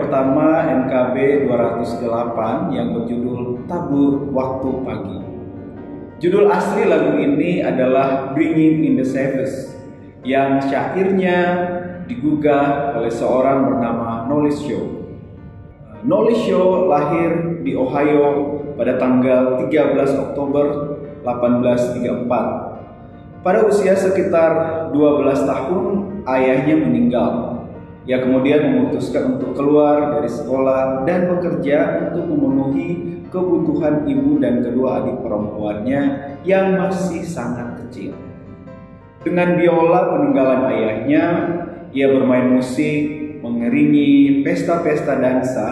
pertama NKB 208 yang berjudul Tabur Waktu Pagi. Judul asli lagu ini adalah Bringing in the Service, yang syairnya digugah oleh seorang bernama Knowles Shaw. Knowles Shaw lahir di Ohio pada tanggal 13 Oktober 1834. Pada usia sekitar 12 tahun, ayahnya meninggal. Ia kemudian memutuskan untuk keluar dari sekolah dan bekerja untuk memenuhi kebutuhan ibu dan kedua adik perempuannya yang masih sangat kecil. Dengan biola peninggalan ayahnya, ia bermain musik, mengiringi pesta-pesta dansa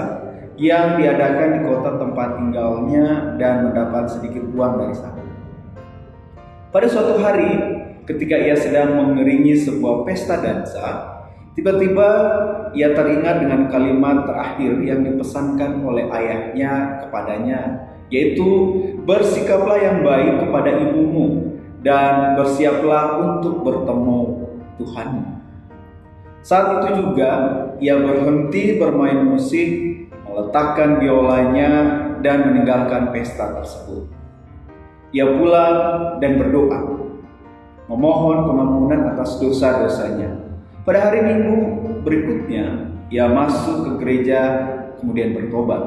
yang diadakan di kota tempat tinggalnya dan mendapat sedikit uang dari sana. Pada suatu hari, ketika ia sedang mengiringi sebuah pesta dansa, tiba-tiba ia teringat dengan kalimat terakhir yang dipesankan oleh ayahnya kepadanya, yaitu bersikaplah yang baik kepada ibumu dan bersiaplah untuk bertemu Tuhanmu. Saat itu juga ia berhenti bermain musik, meletakkan biolanya dan meninggalkan pesta tersebut. Ia pulang dan berdoa, memohon pengampunan atas dosa-dosanya. Pada hari Minggu berikutnya, ia masuk ke gereja kemudian bertobat.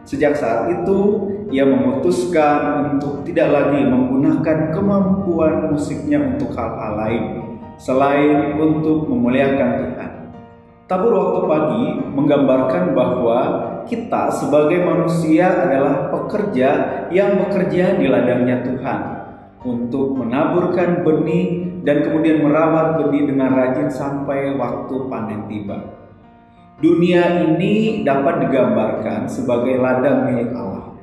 Sejak saat itu, ia memutuskan untuk tidak lagi menggunakan kemampuan musiknya untuk hal-hal lain selain untuk memuliakan Tuhan. Tabur waktu pagi menggambarkan bahwa kita sebagai manusia adalah pekerja yang bekerja di ladangnya Tuhan untuk menaburkan benih dan kemudian merawat benih dengan rajin sampai waktu panen tiba. Dunia ini dapat digambarkan sebagai ladang milik Allah.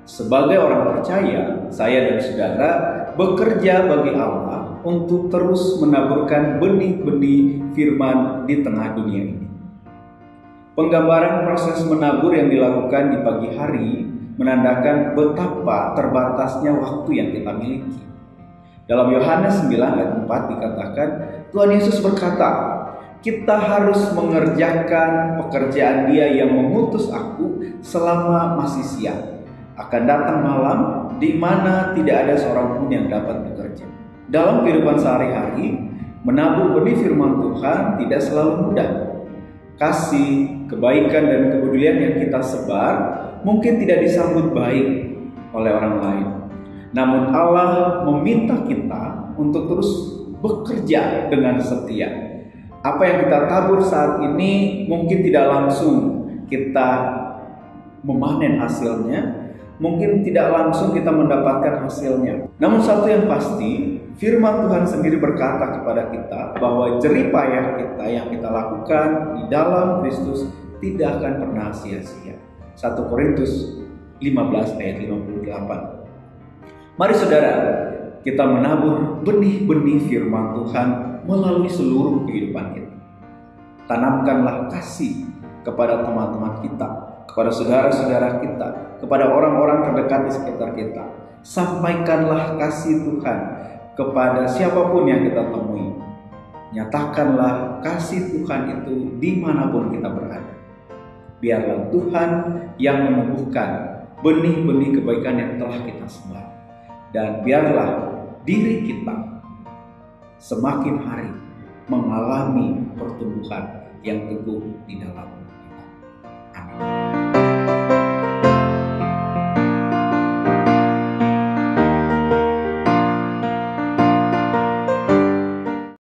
Sebagai orang percaya, saya dan saudara bekerja bagi Allah untuk terus menaburkan benih-benih firman di tengah dunia ini. Penggambaran proses menabur yang dilakukan di pagi hari menandakan betapa terbatasnya waktu yang kita miliki. Dalam Yohanes 9 ayat 4 dikatakan, Tuhan Yesus berkata, kita harus mengerjakan pekerjaan Dia yang mengutus aku selama masih siang. Akan datang malam di mana tidak ada seorang pun yang dapat bekerja. Dalam kehidupan sehari-hari, menabur benih firman Tuhan tidak selalu mudah. Kasih, kebaikan, dan kepedulian yang kita sebar mungkin tidak disambut baik oleh orang lain. Namun Allah meminta kita untuk terus bekerja dengan setia. Apa yang kita tabur saat ini mungkin tidak langsung kita memanen hasilnya, mungkin tidak langsung kita mendapatkan hasilnya. Namun satu yang pasti, firman Tuhan sendiri berkata kepada kita bahwa jerih payah kita yang kita lakukan di dalam Kristus tidak akan pernah sia-sia. 1 Korintus 15 ayat 58. Mari saudara, kita menabur benih-benih firman Tuhan melalui seluruh kehidupan kita. Tanamkanlah kasih kepada teman-teman kita, kepada saudara-saudara kita, kepada orang-orang terdekat di sekitar kita. Sampaikanlah kasih Tuhan kepada siapapun yang kita temui. Nyatakanlah kasih Tuhan itu dimanapun kita berada. Biarlah Tuhan yang menumbuhkan benih-benih kebaikan yang telah kita sebar. Dan biarlah diri kita semakin hari mengalami pertumbuhan yang teguh di dalam